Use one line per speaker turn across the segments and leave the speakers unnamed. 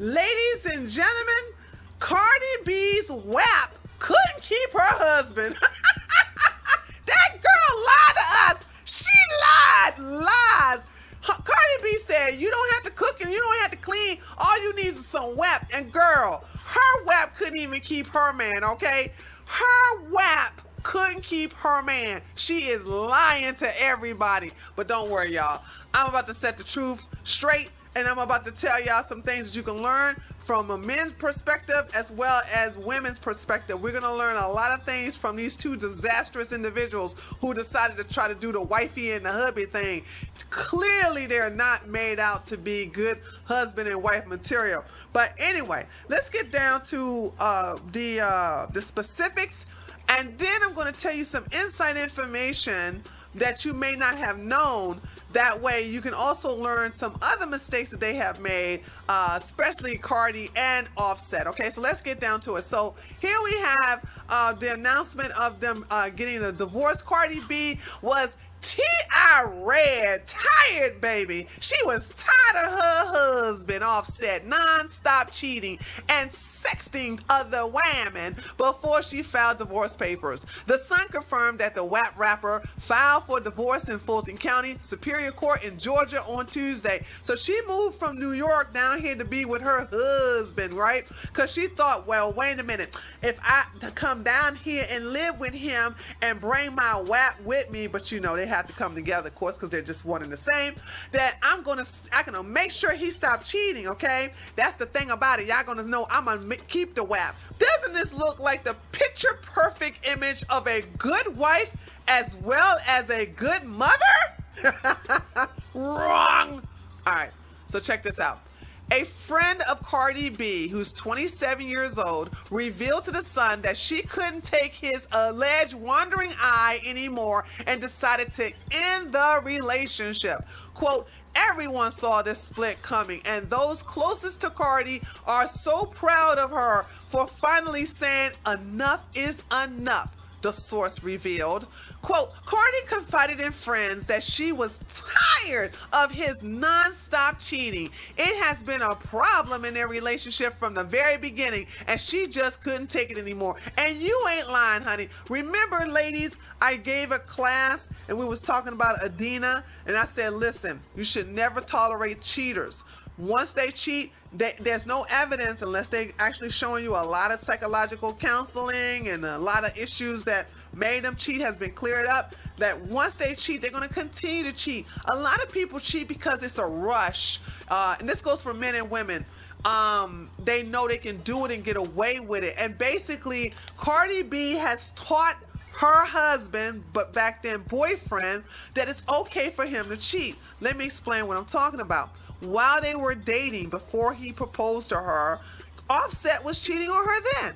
Ladies and gentlemen, Cardi B's WAP couldn't keep her husband. That girl lied to us. She lies. Cardi B said, you don't have to cook and you don't have to clean. All you need is some WAP. And girl, her WAP couldn't even keep her man, okay? Her WAP couldn't keep her man. She is lying to everybody. But don't worry, y'all. I'm about to set the truth straight, and I'm about to tell y'all some things that you can learn from a men's perspective as well as women's perspective. We're going to learn a lot of things from these two disastrous individuals who decided to try to do the wifey and the hubby thing. Clearly, they're not made out to be good husband and wife material. But anyway, let's get down to the specifics. And then I'm going to tell you some inside information that you may not have known. That way you can also learn some other mistakes that they have made, especially Cardi and Offset. Okay, so let's get down to it. So here we have the announcement of them getting a divorce. Cardi B was tired, baby. She was tired of her husband, Offset, non-stop cheating and sexting other women before she filed divorce papers. The Sun confirmed that the WAP rapper filed for divorce in Fulton County Superior Court in Georgia on Tuesday. So she moved from New York down here to be with her husband, right? Because she thought, well, wait a minute. If I come down here and live with him and bring my WAP with me, but you know, they have to come together, of course, because they're just one and the same, that I gonna make sure he stopped cheating, okay? That's the thing about it. Y'all gonna know I'm gonna keep the WAP. Doesn't this look like the picture perfect image of a good wife as well as a good mother? Wrong. All right, so check this out. A friend of Cardi B, who's 27 years old, revealed to The Sun that she couldn't take his alleged wandering eye anymore and decided to end the relationship. Quote, everyone saw this split coming, and those closest to Cardi are so proud of her for finally saying enough is enough, the source revealed. Quote, Cardi confided in friends that she was tired of his non-stop cheating. It has been a problem in their relationship from the very beginning, and she just couldn't take it anymore. And you ain't lying, honey. Remember, ladies, I gave a class, and we was talking about Adina, and I said, listen, you should never tolerate cheaters. Once they cheat, there's no evidence unless they actually showing you a lot of psychological counseling and a lot of issues that made them cheat has been cleared up, that once they cheat, they're going to continue to cheat. A lot of people cheat because it's a rush. And this goes for men and women. They know they can do it and get away with it. And basically, Cardi B has taught her husband, but back then boyfriend, that it's okay for him to cheat. Let me explain what I'm talking about. While they were dating, before he proposed to her, Offset was cheating on her then.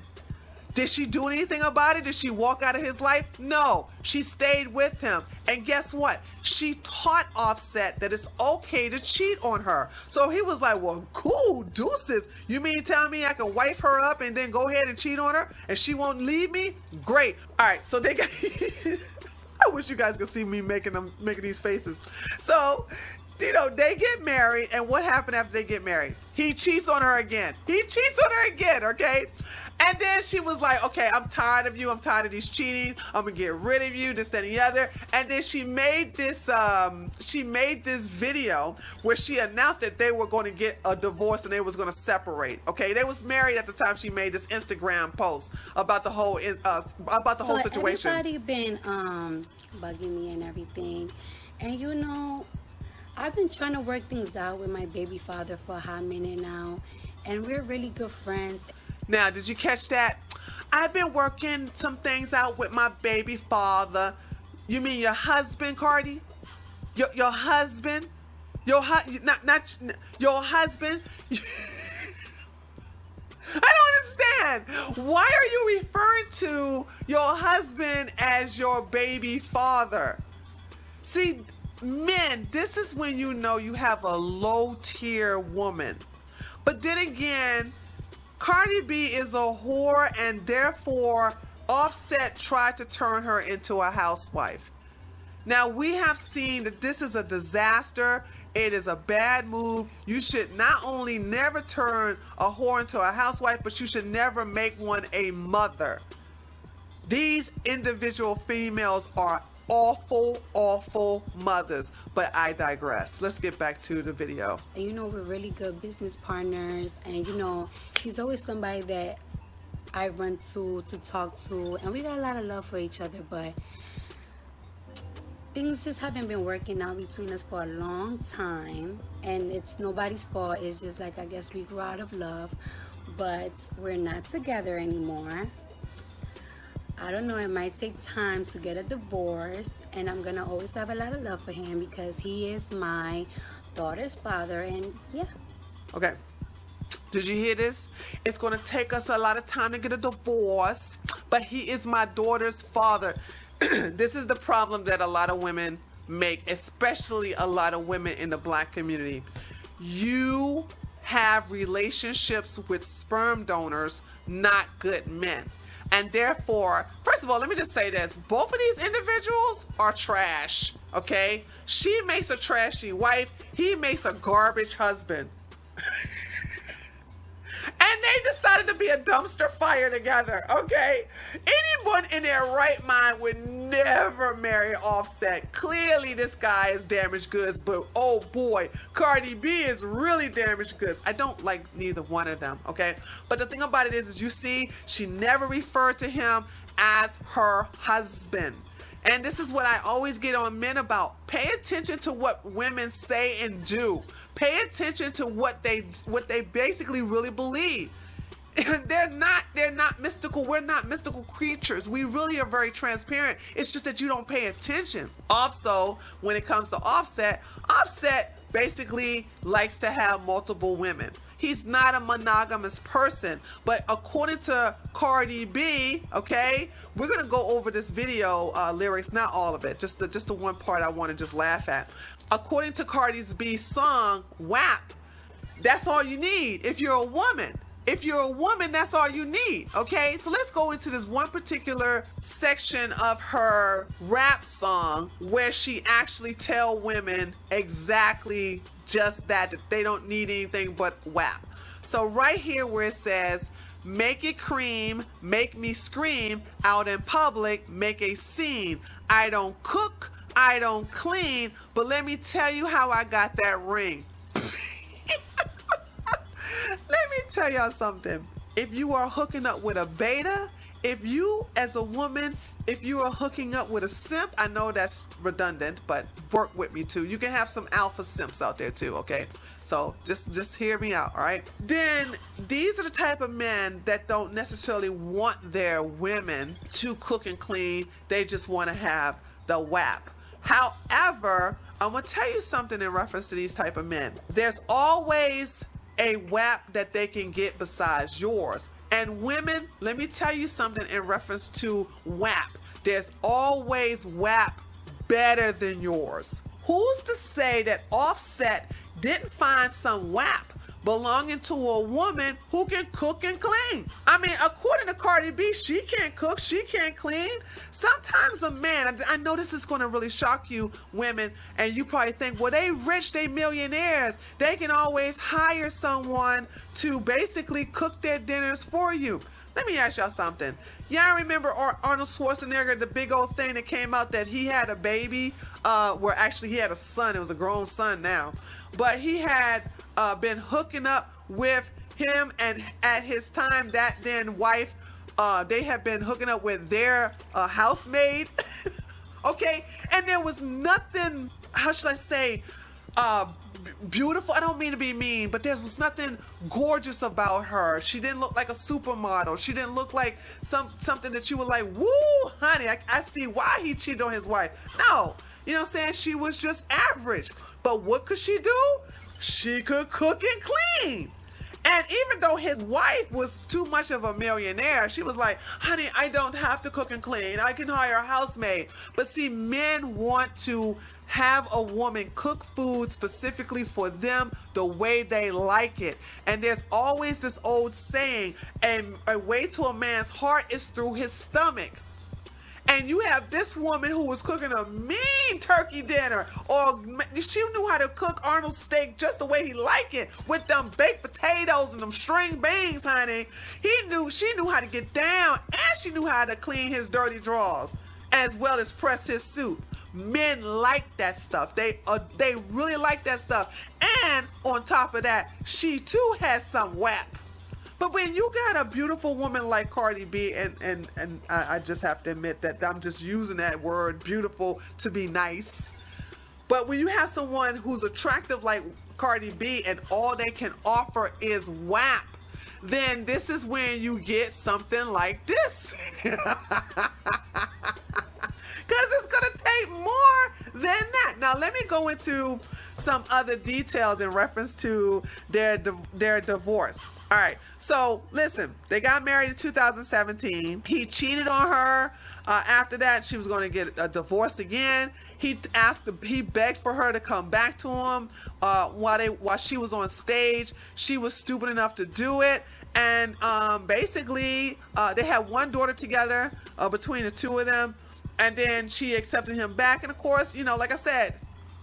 Did she do anything about it? Did she walk out of his life? No, she stayed with him. And guess what? She taught Offset that it's okay to cheat on her. So he was like, well, cool, deuces. You mean tell me I can wife her up and then go ahead and cheat on her and she won't leave me? Great. All right, so they got... I wish you guys could see me making these faces. So, you know, they get married, and what happened after they get married? He cheats on her again. Okay? And then she was like, okay, I'm tired of you. I'm tired of these cheating. I'm going to get rid of you, this, that, and the other. And then she made this video where she announced that they were going to get a divorce and they was going to separate. Okay, they was married at the time she made this Instagram post about the whole situation.
Everybody been bugging me and everything. And you know, I've been trying to work things out with my baby father for a hot minute now. And we're really good friends.
Now, did you catch that? I've been working some things out with my baby father. You mean your husband, Cardi? Your husband? Not your husband? I don't understand. Why are you referring to your husband as your baby father? See, men, this is when you know you have a low-tier woman. But then again, Cardi B is a whore, and therefore Offset tried to turn her into a housewife. Now, we have seen that this is a disaster, It is a bad move. You should not only never turn a whore into a housewife, but you should never make one a mother. These individual females are awful, awful mothers. But I digress. Let's get back to the video.
And you know, we're really good business partners. And you know, he's always somebody that I run to talk to. And we got a lot of love for each other. But things just haven't been working out between us for a long time. And it's nobody's fault. It's just like, I guess we grew out of love. But we're not together anymore. I don't know, it might take time to get a divorce, and I'm gonna always have a lot of love for him because he is my daughter's father, and yeah.
Okay, did you hear this? It's gonna take us a lot of time to get a divorce, but he is my daughter's father. This is the problem that a lot of women make, especially a lot of women in the Black community. You have relationships with sperm donors, not good men. And therefore, first of all, let me just say this. Both of these individuals are trash, okay? She makes a trashy wife. He makes a garbage husband. And they decided to be a dumpster fire together, okay? Anyone in their right mind would never marry Offset. Clearly, this guy is damaged goods, but oh boy, Cardi B is really damaged goods. I don't like neither one of them, okay? But the thing about it is you see, she never referred to him as her husband. And this is what I always get on men about. Pay attention to what women say and do. Pay attention to what they basically really believe. They're not mystical. We're not mystical creatures. We really are very transparent. It's just that you don't pay attention. Also, when it comes to Offset basically likes to have multiple women. He's not a monogamous person, but according to Cardi B, okay, we're gonna go over this video lyrics, not all of it, just the one part I want to just laugh at. According to Cardi B's song WAP, that's all you need if you're a woman. If you're a woman, that's all you need, okay? So let's go into this one particular section of her rap song where she actually tell women exactly just that they don't need anything but WAP. So right here where it says, make it cream, make me scream, out in public, make a scene. I don't cook, I don't clean, but let me tell you how I got that ring. Let me tell y'all something. If you are hooking up with a beta, if you as a woman, if you are hooking up with a simp, I know that's redundant, but work with me too. You can have some alpha simps out there too, okay? So just hear me out, all right? Then these are the type of men that don't necessarily want their women to cook and clean. They just want to have the WAP. However, I'm gonna tell you something in reference to these type of men. There's always a WAP that they can get besides yours. And women, let me tell you something in reference to WAP. There's always WAP better than yours. Who's to say that Offset didn't find some WAP belonging to a woman who can cook and clean? I mean, according to Cardi B, she can't cook, she can't clean. Sometimes a man, I know this is going to really shock you women, and you probably think, well, they rich, they millionaires. They can always hire someone to basically cook their dinners for you. Let me ask y'all something. Y'all remember Arnold Schwarzenegger, the big old thing that came out that he had a baby, where actually he had a son, it was a grown son now, but he had been hooking up with him, and at his time, that then wife, they have been hooking up with their housemaid, okay? And there was nothing, how should I say, beautiful. I don't mean to be mean, but there was nothing gorgeous about her. She didn't look like a supermodel. She didn't look like something that you were like, woo, honey, I see why he cheated on his wife. No, you know what I'm saying? She was just average. But what could she do? She could cook and clean. And even though his wife was too much of a millionaire, she was like, honey, I don't have to cook and clean. I can hire a housemaid. But see, men want to have a woman cook food specifically for them the way they like it. And there's always this old saying, and a way to a man's heart is through his stomach. and you have this woman who was cooking a mean turkey dinner, or she knew how to cook Arnold steak just the way he liked it, with them baked potatoes and them string beans, honey. She knew how to get down, and she knew how to clean his dirty drawers, as well as press his suit. Men like that stuff. They really like that stuff. And on top of that, she too has some WAP. But when you got a beautiful woman like Cardi B, and I just have to admit that I'm just using that word beautiful to be nice. But when you have someone who's attractive like Cardi B and all they can offer is WAP, then this is when you get something like this. Because it's going to take more than that. Now, let me go into some other details in reference to their divorce. All right. So, listen, they got married in 2017. He cheated on her. After that, she was going to get a divorce again. He begged for her to come back to him while she was on stage. She was stupid enough to do it. And basically, they had one daughter together between the two of them. And then she accepted him back. And of course, like I said,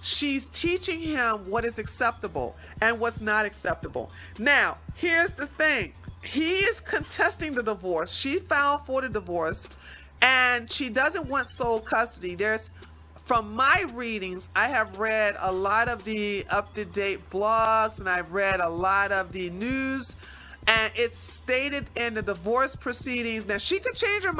she's teaching him what is acceptable and what's not acceptable. Now, here's the thing. He is contesting the divorce. She filed for the divorce, and she doesn't want sole custody. From my readings, I have read a lot of the up-to-date blogs, and I've read a lot of the news. And it's stated in the divorce proceedings that she could change her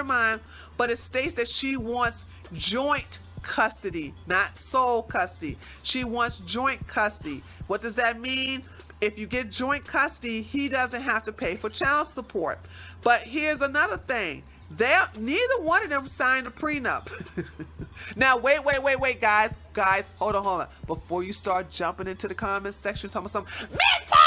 mind. But it states that she wants joint custody, not sole custody. She wants joint custody. What does that mean? If you get joint custody, he doesn't have to pay for child support. But here's another thing. Neither one of them signed a prenup. Now, wait, guys. Guys, hold on. Before you start jumping into the comments section, talking about something, midtown.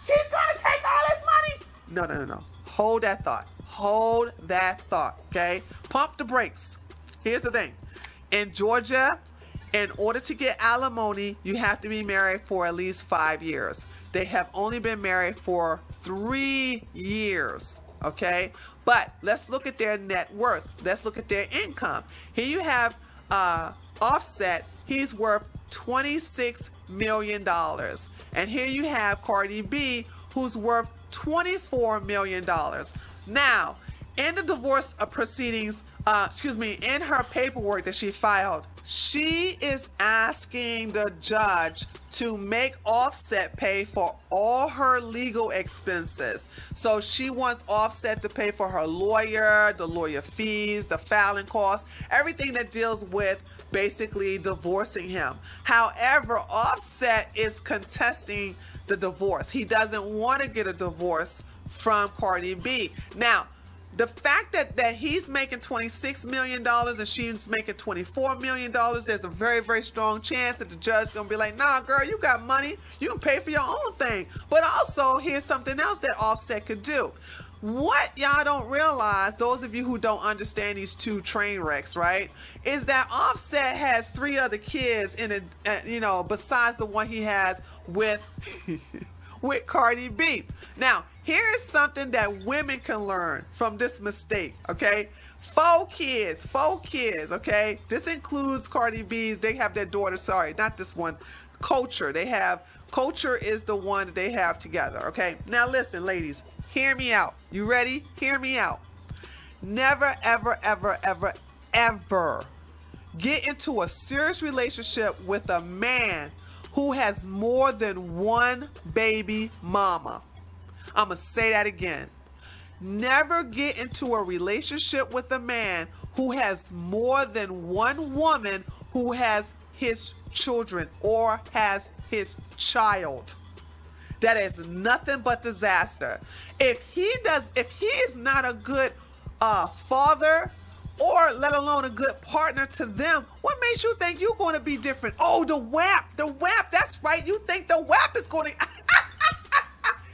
She's going to take all this money. No. Hold that thought, okay? Pump the brakes. Here's the thing. In Georgia, in order to get alimony, you have to be married for at least 5 years. They have only been married for 3 years, okay? But let's look at their net worth. Let's look at their income. Here you have Offset. He's worth $26 million. And here you have Cardi B, who's worth $24 million. Now, in the divorce proceedings, in her paperwork that she filed, she is asking the judge to make Offset pay for all her legal expenses. So she wants Offset to pay for her lawyer, the lawyer fees, the filing costs, everything that deals with basically divorcing him. However, Offset is contesting the divorce. He doesn't want to get a divorce from Cardi B. Now, the fact that he's making $26 million and she's making $24 million, there's a very, very strong chance that the judge's going to be like, nah, girl, you got money. You can pay for your own thing. But also, here's something else that Offset could do. What y'all don't realize, those of you who don't understand these two train wrecks, right, is that Offset has 3 other kids in it, besides the one he has with with Cardi B. Now, here is something that women can learn from this mistake, okay? 4 kids, okay? This includes Cardi B's. They have their daughter, sorry, not this one, Culture. Culture is the one that they have together, okay? Now, listen, ladies. Hear me out. You ready? Hear me out. Never, ever, ever, ever, ever get into a serious relationship with a man who has more than one baby mama. I'm going to say that again. Never get into a relationship with a man who has more than one woman who has his children or has his child. That is nothing but disaster. If he is not a good father, or let alone a good partner to them, what makes you think you're going to be different? Oh, the WAP, that's right. You think the WAP is going to...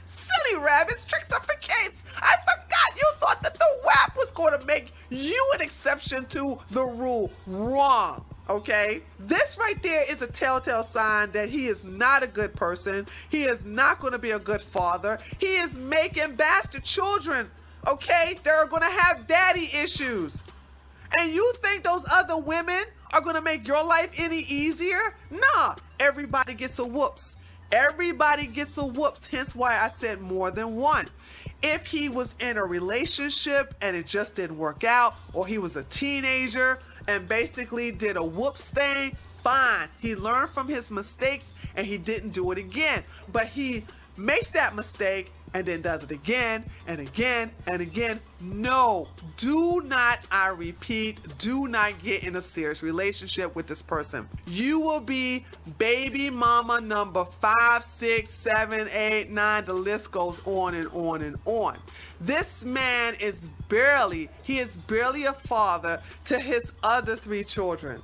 Silly rabbits, tricks up for kids. I forgot you thought that the WAP was going to make you an exception to the rule. Wrong. Okay, this right there is a telltale sign that he is not a good person. He is not going to be a good father. He is making bastard children Okay? They're going to have daddy issues. And you think those other women are going to make your life any easier? Nah, everybody gets a whoops. Everybody gets a whoops, hence why I said more than one. If he was in a relationship and it just didn't work out, or he was a teenager and basically did a whoops thing, fine. He learned from his mistakes and he didn't do it again. But he makes that mistake and then does it again and again and again. No, do not, I repeat, do not get in a serious relationship with this person. You will be baby mama number 5, 6, 7, 8, 9. The list goes on and on and on. This man is barely a father to his other 3 children.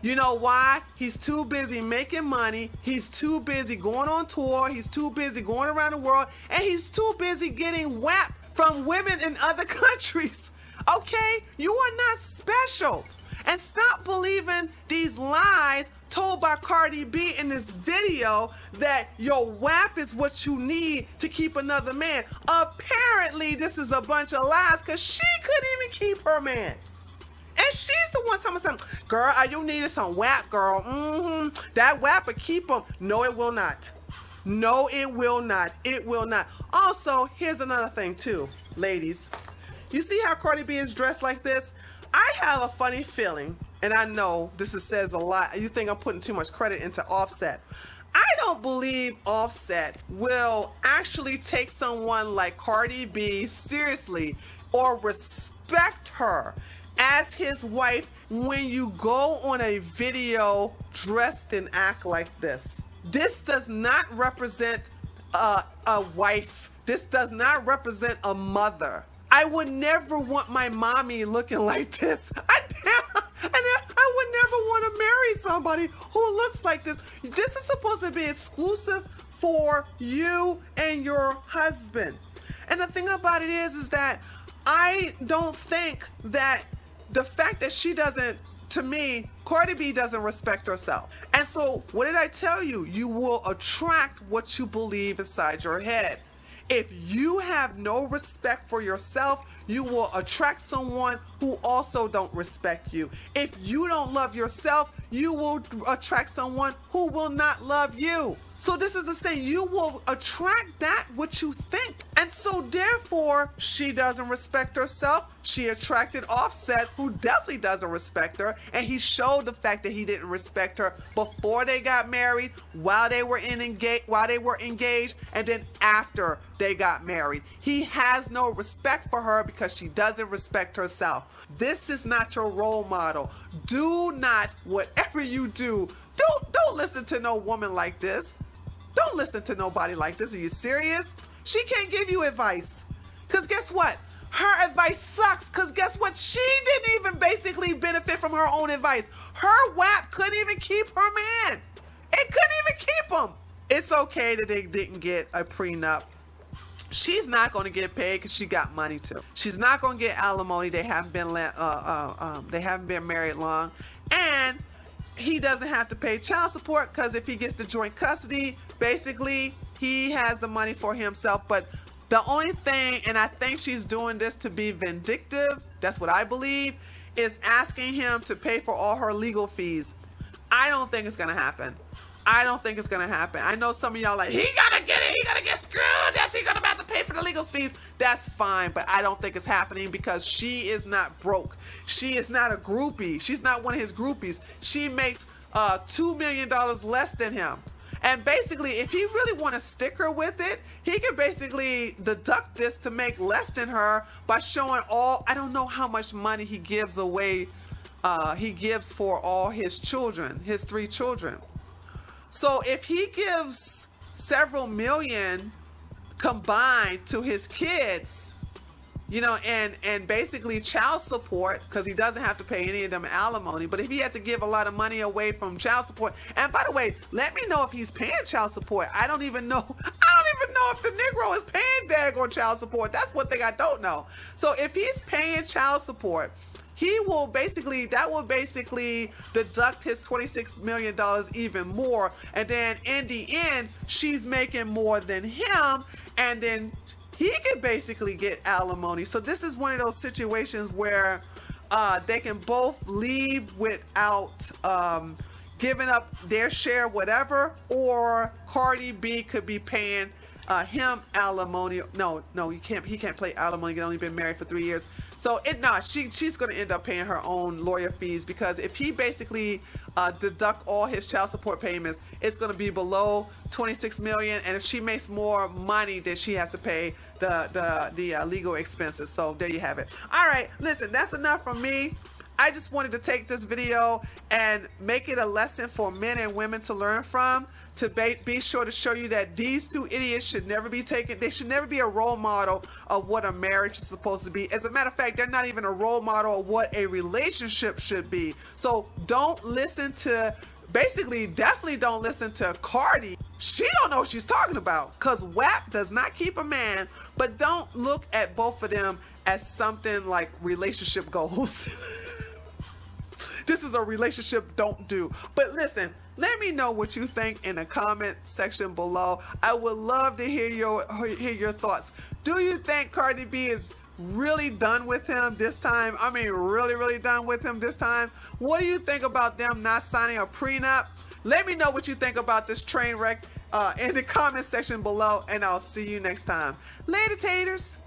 You know why? He's too busy making money. He's too busy going on tour. He's too busy going around the world. And he's too busy getting WAP from women in other countries. Okay? You are not special. And stop believing these lies told by Cardi B in this video that your WAP is what you need to keep another man. Apparently, this is a bunch of lies because she couldn't even keep her man. And she's the one telling me something. Girl, you needed some WAP, girl. That WAP will keep them. No, it will not. No, it will not. It will not. Also, here's another thing too, ladies. You see how Cardi B is dressed like this? I have a funny feeling, and I know this says a lot. You think I'm putting too much credit into Offset. I don't believe Offset will actually take someone like Cardi B seriously or respect her as his wife when you go on a video dressed and act like this. This does not represent a wife. This does not represent a mother. I would never want my mommy looking like this. I would never want to marry somebody who looks like this. This is supposed to be exclusive for you and your husband. And the thing about it is that I don't think that the fact that she doesn't, to me, Cardi B doesn't respect herself. And so what did I tell you? You will attract what you believe inside your head. If you have no respect for yourself, you will attract someone who also don't respect you. If you don't love yourself, you will attract someone who will not love you. So this is the saying, you will attract that what you think. And so therefore, she doesn't respect herself. She attracted Offset, who definitely doesn't respect her. And he showed the fact that he didn't respect her before they got married, while they were engaged, and then after they got married. He has no respect for her because she doesn't respect herself. This is not your role model. Do not, whatever you do, don't listen to no woman like this. Don't listen to nobody like this. Are you serious? She can't give you advice. Because guess what? Her advice sucks. Because guess what? She didn't even basically benefit from her own advice. Her WAP couldn't even keep her man. It couldn't even keep him. It's okay that they didn't get a prenup. She's not going to get paid because she got money too. She's not going to get alimony. They haven't been married long. And he doesn't have to pay child support because if he gets the joint custody, basically he has the money for himself. But the only thing, and I think she's doing this to be vindictive, that's what I believe, is asking him to pay for all her legal fees. I don't think it's going to happen. I don't think it's going to happen. I know some of y'all like, he got to get it. He got to get screwed. That's he going to have to pay for the legal fees. That's fine. But I don't think it's happening because she is not broke. She is not a groupie. She's not one of his groupies. She makes $2 million less than him. And basically, if he really want to stick her with it, he can basically deduct this to make less than her by showing I don't know how much money he gives away. He gives for all his children, his 3 children. So if he gives several million combined to his kids, you know, and basically child support, because he doesn't have to pay any of them alimony, but if he had to give a lot of money away from child support, and by the way, let me know if he's paying child support. I don't even know if the Negro is paying daggone child support. That's one thing I don't know. So if he's paying child support, that will basically deduct his $26 million even more. And then in the end, she's making more than him. And then he can basically get alimony. So this is one of those situations where they can both leave without giving up their share, whatever, or Cardi B could be paying him alimony. No, you can't. He can't pay alimony. He's only been married for 3 years. So she's going to end up paying her own lawyer fees, because if he basically deduct all his child support payments, it's going to be below 26 million. And if she makes more money, then she has to pay the legal expenses. So there you have it. All right, listen, that's enough from me. I just wanted to take this video and make it a lesson for men and women to learn from, to be sure to show you that these two idiots should never be taken. They should never be a role model of what a marriage is supposed to be. As a matter of fact, they're not even a role model of what a relationship should be. So don't listen to, definitely don't listen to Cardi. She don't know what she's talking about, because WAP does not keep a man. But don't look at both of them as something like relationship goals. This is a relationship don't do. But listen, let me know what you think in the comment section below. I would love to hear your thoughts. Do you think Cardi B is really done with him this time? I mean, really done with him this time? What do you think about them not signing a prenup? Let me know what you think about this train wreck in the comment section below, and I'll see you next time. Later, taters.